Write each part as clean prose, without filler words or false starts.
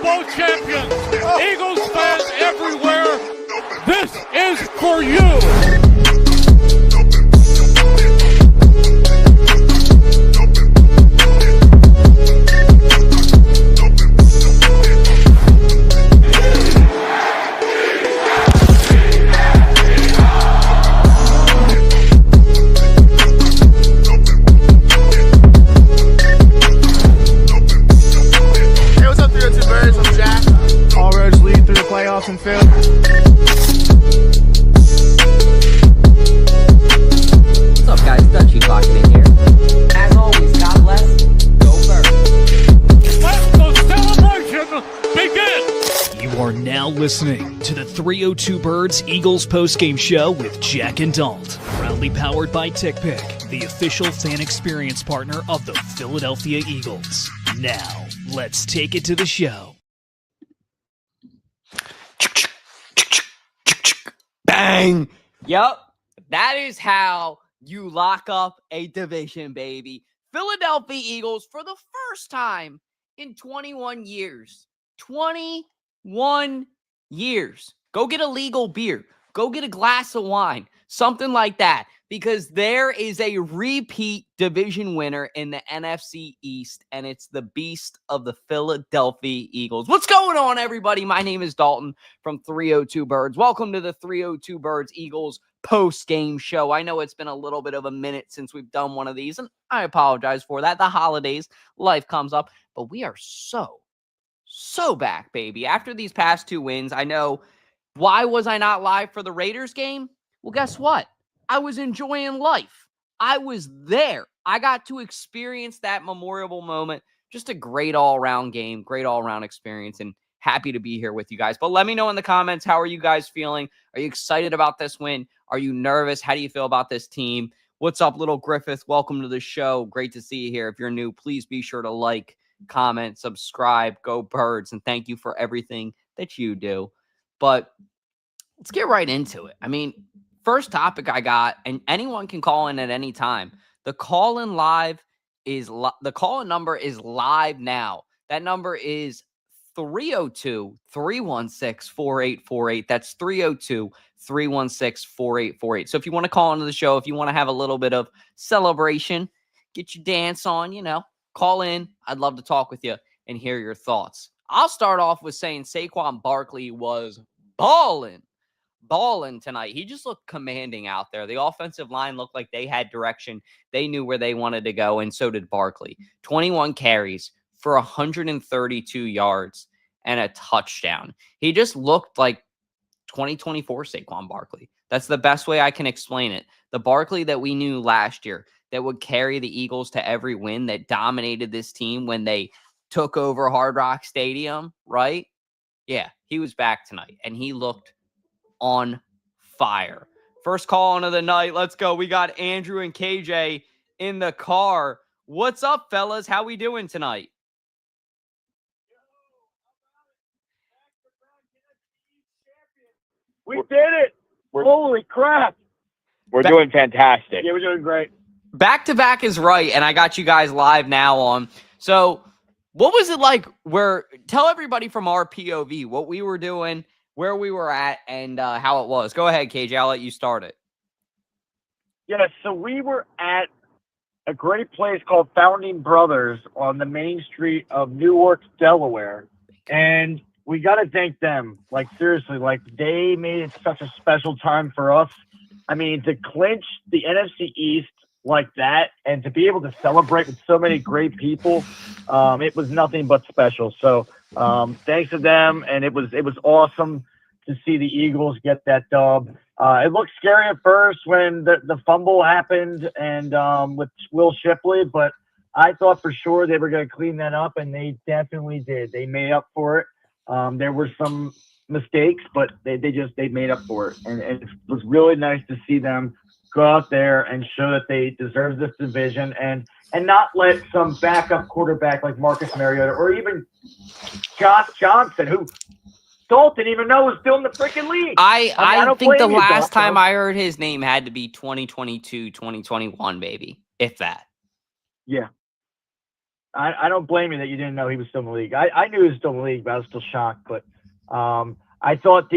Bowl champions, Eagles fans everywhere, this is for you. And Phil. What's up, guys? Dutchie clocking in here. As always, God bless. Go first. Let the celebration begin. You are now listening to the 302 Birds Eagles postgame show with Jack and Dalt. Proudly powered by TickPick, the official fan experience partner of the Philadelphia Eagles. Now, let's take it to the show. Bang! Yep, that is how you lock up a division, baby. Philadelphia Eagles, for the first time in 21 years. 21 years. Go get a legal beer. Go get a glass of wine. Something like that. Because there is a repeat division winner in the NFC East, and it's the beast of the Philadelphia Eagles. What's going on, everybody? My name is Dalton from 302 Birds. Welcome to the 302 Birds Eagles post-game show. I know it's been a little bit of a minute since we've done one of these, and I apologize for that. The holidays, life comes up, but we are so back, baby. After these past two wins, I know, why was I not live for the Raiders game? Well, guess what? I was enjoying life. I was there. I got to experience that memorable moment. Just a great all-around game, great all-around experience, and happy to be here with you guys. But let me know in the comments, how are you guys feeling? Are you excited about this win? Are you nervous? How do you feel about this team? What's up, little Griffith? Welcome to the show. Great to see you here. If you're new, please be sure to like, comment, subscribe, go Birds, and thank you for everything that you do. But let's get right into it. I mean, first topic I got, and anyone can call in at any time. The call-in the call-in number is live now. That number is 302-316-4848. That's 302-316-4848. So if you want to call into the show, if you want to have a little bit of celebration, get your dance on, call in. I'd love to talk with you and hear your thoughts. I'll start off with saying Saquon Barkley was balling tonight. He just looked commanding out there. The offensive line looked like they had direction. They knew where they wanted to go, and so did Barkley. 21 carries for 132 yards and a touchdown. He just looked like 2024 Saquon Barkley. That's the best way I can explain it. The Barkley that we knew last year that would carry the Eagles to every win, that dominated this team when they took over Hard Rock Stadium, right? Yeah, he was back tonight, and he looked on fire. First call on of the night. Let's go. We got Andrew and KJ in the car. What's up, fellas? How we doing tonight? We did it! Holy crap! We're doing fantastic. Yeah, we're doing great. Back-to-back is right, and I got you guys live now on. So what was it like tell everybody from our POV what we were doing, where we were at, and how it was. Go ahead, KJ. I'll let you start it. Yeah, so we were at a great place called Founding Brothers on the main street of Newark, Delaware. And we got to thank them. Like, seriously, they made it such a special time for us. I mean, to clinch the NFC East like that and to be able to celebrate with so many great people, it was nothing but special. So thanks to them, and it was awesome to see the Eagles get that dub. It looked scary at first when the fumble happened and with Will Shipley, but I thought for sure they were going to clean that up, and they definitely did. They made up for it. There were some mistakes, but they made up for it, and it was really nice to see them go out there and show that they deserve this division and not let some backup quarterback like Marcus Mariota or even Josh Johnson, who Dalt didn't even know was still in the freaking league. I think the last time I heard his name had to be 2022, 2021, baby, if that. Yeah. I don't blame you that you didn't know he was still in the league. I knew he was still in the league, but I was still shocked. But I thought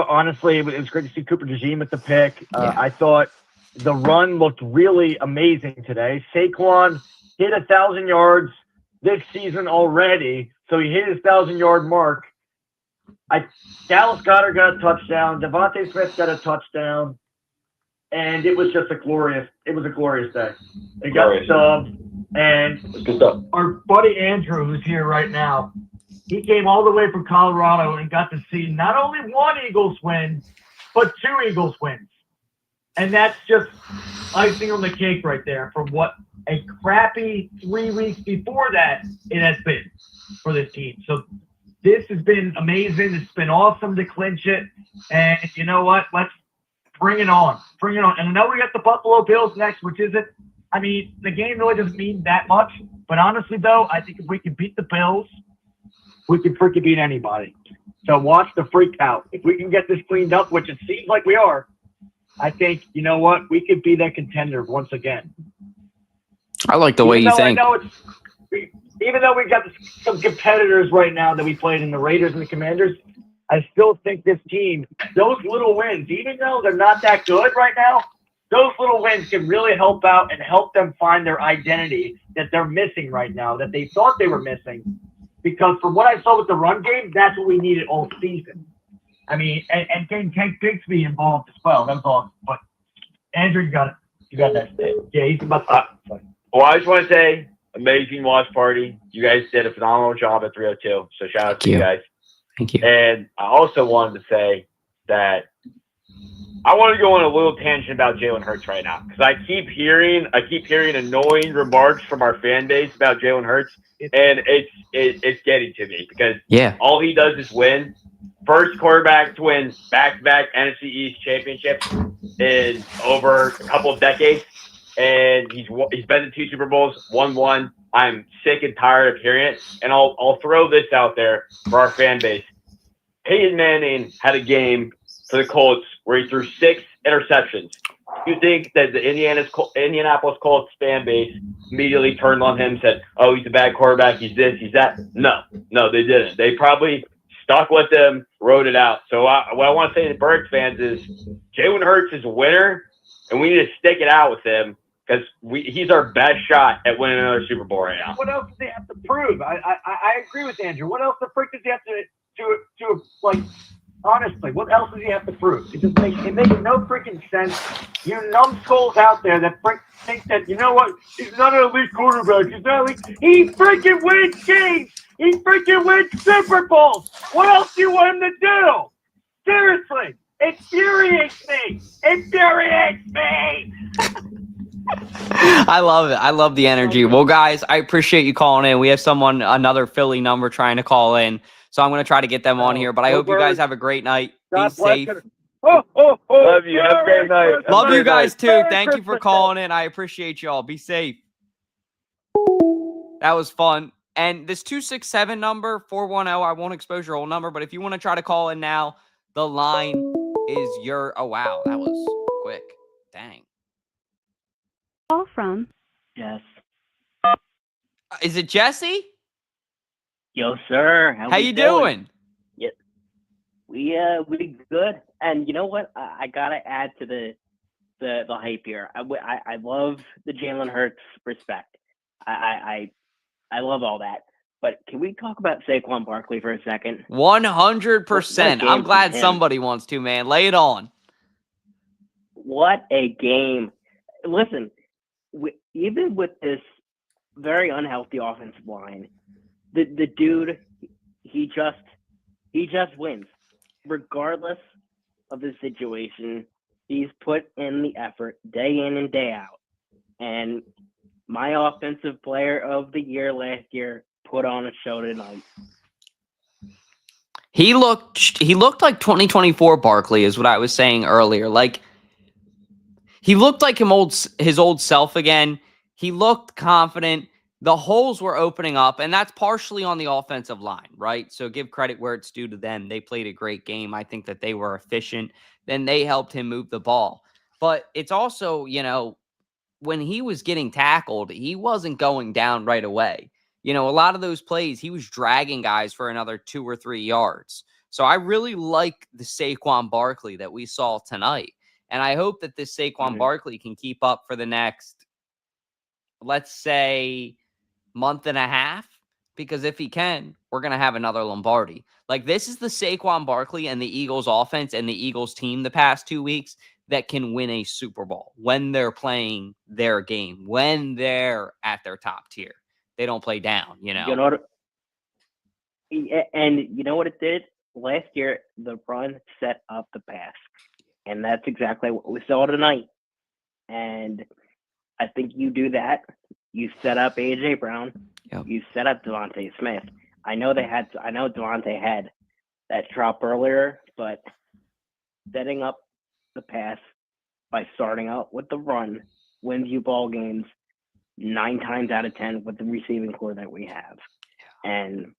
honestly it was great to see Cooper DeJean at the pick. I thought the run looked really amazing today. Saquon hit 1,000 yards this season already, so he hit his 1,000-yard mark. Dallas Goedert got a touchdown. Devontae Smith got a touchdown. And it was just a glorious day. It got subbed. And our buddy Andrew, who's here right now, he came all the way from Colorado and got to see not only one Eagles win, but 2 Eagles wins. And that's just icing on the cake right there for what a crappy 3 weeks before that it has been for this team. So this has been amazing. It's been awesome to clinch it. And you know what? Let's bring it on. Bring it on. And I know we got the Buffalo Bills next, which isn't – I mean, the game really doesn't mean that much. But honestly, though, I think if we can beat the Bills, we can freaking beat anybody. So watch the freak out. If we can get this cleaned up, which it seems like we are, I think, you know what? We could be that contender once again. I like the way you think. Even though we got some competitors right now that we played in the Raiders and the Commanders, I still think this team, those little wins, even though they're not that good right now, those little wins can really help out and help them find their identity that they're missing right now, that they thought they were missing. Because from what I saw with the run game, that's what we needed all season. I mean, and getting Tank Bigsby involved as well. That was awesome. But Andrew, you got it. You got that. Yeah, he's about to. Well, I just want to say, amazing watch party. You guys did a phenomenal job at 302. So shout out to you guys. Thank you. And I also wanted to say that I want to go on a little tangent about Jalen Hurts right now because I keep hearing annoying remarks from our fan base about Jalen Hurts, and it's getting to me because all he does is win. First quarterback to win back-to-back NFC East championships in over a couple of decades, and he's been to 2 Super Bowls, won 1. I'm sick and tired of hearing it, and I'll throw this out there for our fan base. Peyton Manning had a game for the Colts where he threw 6 interceptions. You think that the Indianapolis Colts fan base immediately turned on him and said, oh, he's a bad quarterback, he's this, he's that? No, they didn't. They probably stuck with him, wrote it out. So what I want to say to the Birds fans is Jalen Hurts is a winner, and we need to stick it out with him because he's our best shot at winning another Super Bowl right now. What else does he have to prove? I agree with Andrew. What else the frick does he have to like, honestly, what else does he have to prove? It makes no freaking sense. You numbskulls out there that think that, you know what, he's not an elite quarterback. He's not elite. He freaking wins games. He freaking wins Super Bowls. What else do you want him to do? Seriously. It infuriates me. I love it. I love the energy. Well, guys, I appreciate you calling in. We have another Philly number trying to call in. So I'm going to try to get them on here. But I hope you guys have a great night. Be safe. Love you. Have a great night. Love you guys too. Thank you for calling in. I appreciate y'all. Be safe. That was fun. And this 267 number, 410, I won't expose your whole number, but if you want to try to call in now, the line is oh, wow, that was quick. Dang. Call from Yes. Is it Jesse? Yo, sir. How you doing? Yeah. We good. And you know what? I gotta add to the hype here. I love the Jalen Hurts respect. I love all that. But can we talk about Saquon Barkley for a second? 100%. I'm glad somebody wants to, man. Lay it on. What a game. Listen, even with this very unhealthy offensive line, the dude, he just wins. Regardless of the situation, he's put in the effort day in and day out. And my offensive player of the year last year put on a show tonight. He looked like 2024 Barkley is what I was saying earlier. Like, he looked like his old self again. He looked confident. The holes were opening up, and that's partially on the offensive line, right? So give credit where it's due to them. They played a great game. I think that they were efficient. Then they helped him move the ball. But it's also, when he was getting tackled, he wasn't going down right away. A lot of those plays, he was dragging guys for another 2 or 3 yards. So I really like the Saquon Barkley that we saw tonight. And I hope that this Saquon Barkley can keep up for the next, let's say, month and a half. Because if he can, we're going to have another Lombardi. Like, this is the Saquon Barkley and the Eagles offense and the Eagles team the past 2 weeks that can win a Super Bowl when they're playing their game, when they're at their top tier. They don't play down, You know what? And you know what it did? Last year, the run set up the pass. And that's exactly what we saw tonight. And I think you do that. You set up A.J. Brown. Yep. You set up Devontae Smith. I know Devontae had that drop earlier, but setting up the pass by starting out with the run wins you ball games 9 times out of 10 with the receiving core that we have. And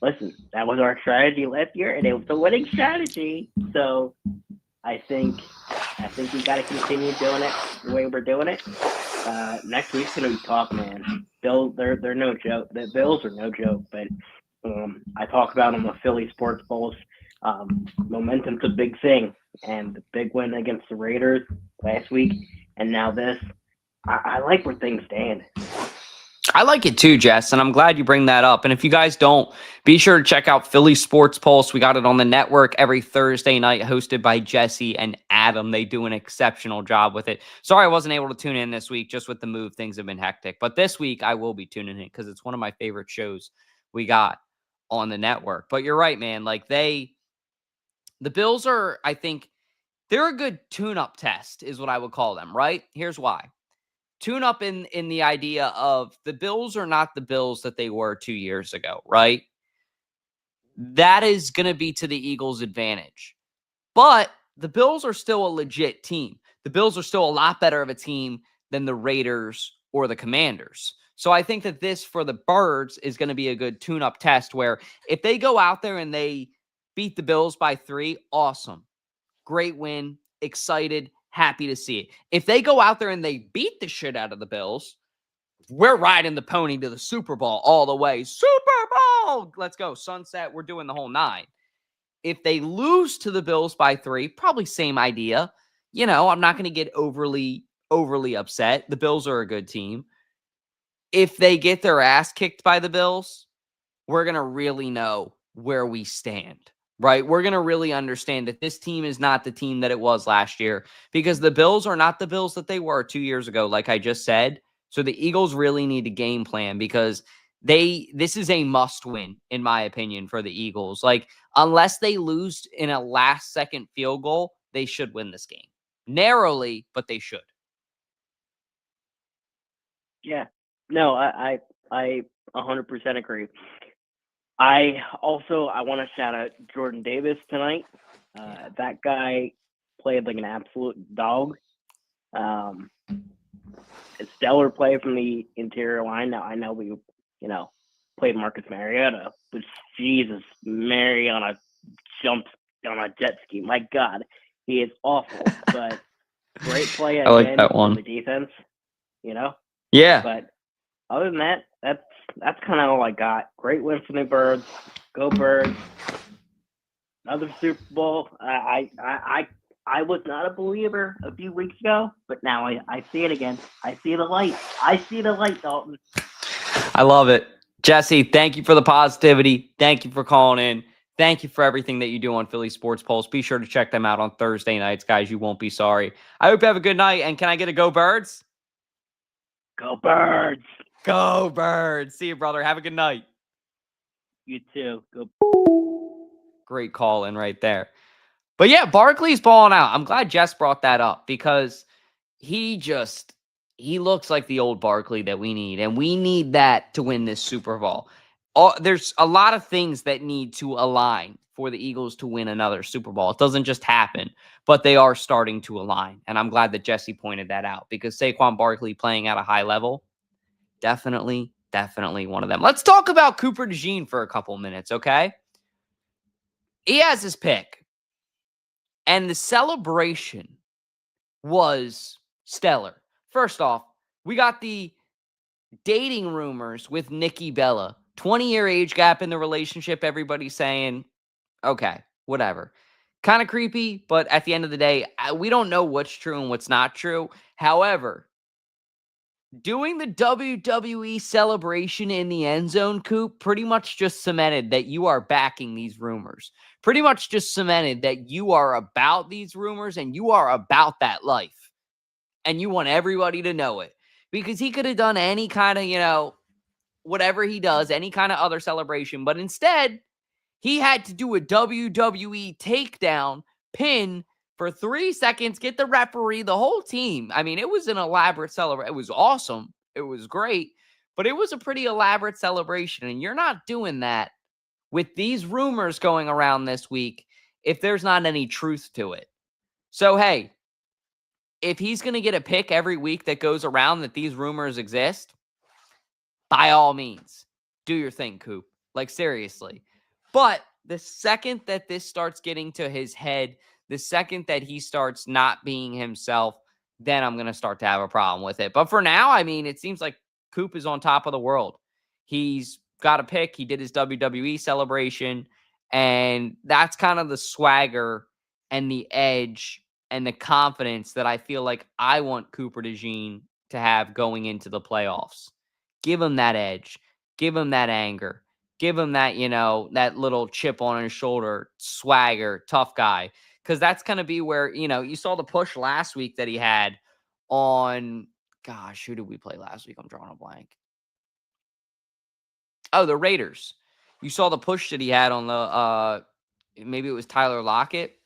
listen, that was our strategy last year, and it was a winning strategy. So I think we got to continue doing it the way we're doing it. Next week's gonna be tough, man. They're no joke. The Bills are no joke. But I talk about them with Philly Sports Pulse. Momentum's a big thing, and the big win against the Raiders last week, and now this. I like where things stand. I like it too, Jess, and I'm glad you bring that up. And if you guys don't, be sure to check out Philly Sports Pulse. We got it on the network every Thursday night, hosted by Jesse and Adam. They do an exceptional job with it. Sorry I wasn't able to tune in this week. Just with the move, things have been hectic. But this week, I will be tuning in because it's one of my favorite shows we got on the network. But you're right, man. Like, the Bills are, I think, they're a good tune-up test is what I would call them, right? Here's why. Tune up in the idea of the Bills are not the Bills that they were 2 years ago, right? That is going to be to the Eagles' advantage. But the Bills are still a legit team. The Bills are still a lot better of a team than the Raiders or the Commanders. So I think that this, for the Birds, is going to be a good tune-up test where if they go out there and they beat the Bills by 3, awesome. Great win. Excited. Happy to see it. If they go out there and they beat the shit out of the Bills, we're riding the pony to the Super Bowl all the way. Super Bowl! Let's go. Sunset. We're doing the whole 9. If they lose to the Bills by 3, probably same idea. I'm not going to get overly upset. The Bills are a good team. If they get their ass kicked by the Bills, we're going to really know where we stand. Right? We're going to really understand that this team is not the team that it was last year because the Bills are not the Bills that they were 2 years ago, like I just said. So the Eagles really need a game plan because this is a must win, in my opinion, for the Eagles. Like, unless they lose in a last-second field goal, they should win this game. Narrowly, but they should. Yeah. No, I 100% agree. I want to shout out Jordan Davis tonight. That guy played like an absolute dog. A stellar play from the interior line. Now I know we, played Marcus Mariota, but Jesus, Mariota jumped on a jet ski. My God, he is awful. But great play I like again that one. on the defense. Yeah. But other than that, that's kind of all I got. Great win for the Birds. Go Birds. Another Super Bowl. I was not a believer a few weeks ago, but now I see it again. I see the light. Dalton. I love it. Jesse, thank you for the positivity. Thank you for calling in. Thank you for everything that you do on Philly Sports Pulse. Be sure to check them out on Thursday nights, guys. You won't be sorry. I hope you have a good night. And can I get a Go Birds? Go Birds. Go Birds. See you, brother. Have a good night. You too. Go. Great call in right there. But yeah, Barkley's balling out. I'm glad Jess brought that up because he looks like the old Barkley that we need. And we need that to win this Super Bowl. There's a lot of things that need to align for the Eagles to win another Super Bowl. It doesn't just happen, but they are starting to align. And I'm glad that Jesse pointed that out because Saquon Barkley playing at a high level, definitely one of them. Let's talk about Cooper DeJean for a couple minutes, okay? He has his pick. And the celebration was stellar. First off, we got the dating rumors with Nikki Bella. 20-year age gap in the relationship. Everybody's saying, okay, whatever. Kind of creepy, but at the end of the day, we don't know what's true and what's not true. However, doing the WWE celebration in the end zone, Coop, pretty much just cemented that you are backing these rumors. Pretty much just cemented that you are about these rumors and you are about that life. And you want everybody to know it. Because he could have done any kind of, whatever he does, any kind of other celebration. But instead, he had to do a WWE takedown, pin for 3 seconds, get the referee, the whole team. I mean, it was an elaborate celebration. It was awesome. It was great. But it was a pretty elaborate celebration. And you're not doing that with these rumors going around this week if there's not any truth to it. So, hey, if he's going to get a pick every week that goes around that these rumors exist, by all means, do your thing, Coop. Like, seriously. But the second that this starts getting to his head, the second that he starts not being himself, then I'm going to start to have a problem with it. But for now, I mean, it seems like Coop is on top of the world. He's got a pick. He did his WWE celebration. And that's kind of the swagger and the edge and the confidence that I feel like I want Cooper DeJean to have going into the playoffs. Give him that edge. Give him that anger. Give him that, that little chip on his shoulder, swagger, tough guy. Because that's going to be where, you saw the push last week that he had on, gosh, who did we play last week? I'm drawing a blank. Oh, the Raiders. You saw the push that he had on the, maybe it was Tyler Lockett.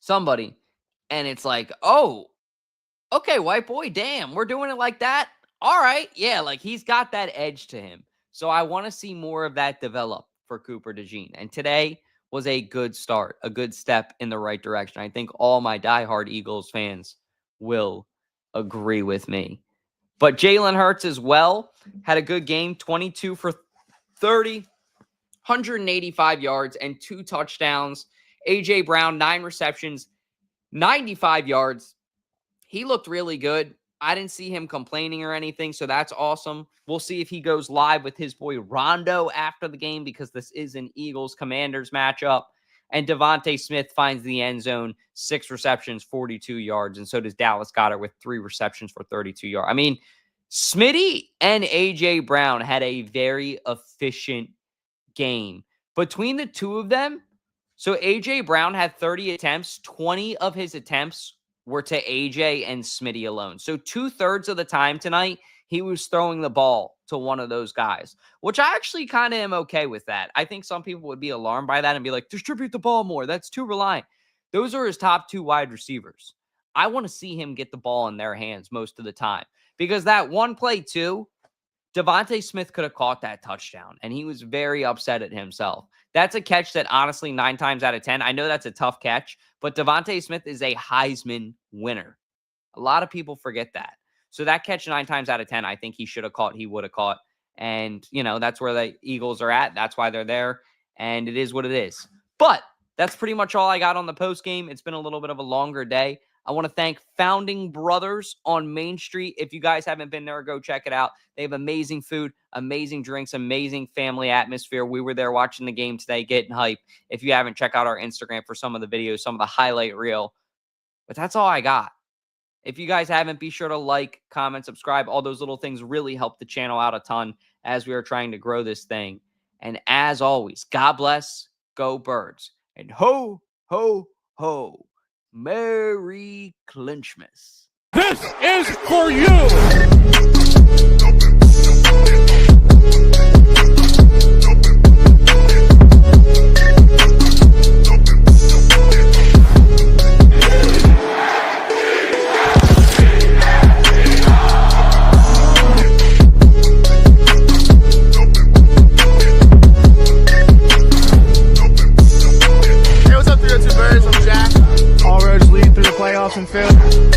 Somebody. And it's like, oh, okay, white boy, damn, we're doing it like that? All right, yeah, like he's got that edge to him. So I want to see more of that develop for Cooper DeJean. And today was a good start, a good step in the right direction. I think all my diehard Eagles fans will agree with me. But Jalen Hurts as well had a good game, 22 for 30, 185 yards, and 2 touchdowns. A.J. Brown, 9 receptions, 95 yards. He looked really good. I didn't see him complaining or anything, so that's awesome. We'll see if he goes live with his boy Rondo after the game because this is an Eagles-Commanders matchup. And Devontae Smith finds the end zone, 6 receptions, 42 yards, and so does Dallas Goedert with 3 receptions for 32 yards. I mean, Smitty and A.J. Brown had a very efficient game. Between the two of them, so A.J. Brown had 30 attempts. 20 of his attempts were to AJ and Smitty alone. So 2/3 of the time tonight, he was throwing the ball to one of those guys, which I actually kind of am okay with that. I think some people would be alarmed by that and be like, distribute the ball more. That's too reliant. Those are his top 2 wide receivers. I want to see him get the ball in their hands most of the time because that one play too, Devontae Smith could have caught that touchdown and he was very upset at himself. That's a catch that honestly 9 times out of 10, I know that's a tough catch, but Devontae Smith is a Heisman winner. A lot of people forget that. So that catch 9 times out of 10, I think he should have caught, he would have caught. And, that's where the Eagles are at. That's why they're there. And it is what it is. But that's pretty much all I got on the post game. It's been a little bit of a longer day. I want to thank Founding Brothers on Main Street. If you guys haven't been there, go check it out. They have amazing food, amazing drinks, amazing family atmosphere. We were there watching the game today, getting hype. If you haven't, check out our Instagram for some of the videos, some of the highlight reel. But that's all I got. If you guys haven't, be sure to like, comment, subscribe. All those little things really help the channel out a ton as we are trying to grow this thing. And as always, God bless, go Birds, and ho, ho, ho. Merry Clinchmas. This is for you. Hey, what's up, 302 Birds? I'm Jack. All roads lead through the playoffs and Phil.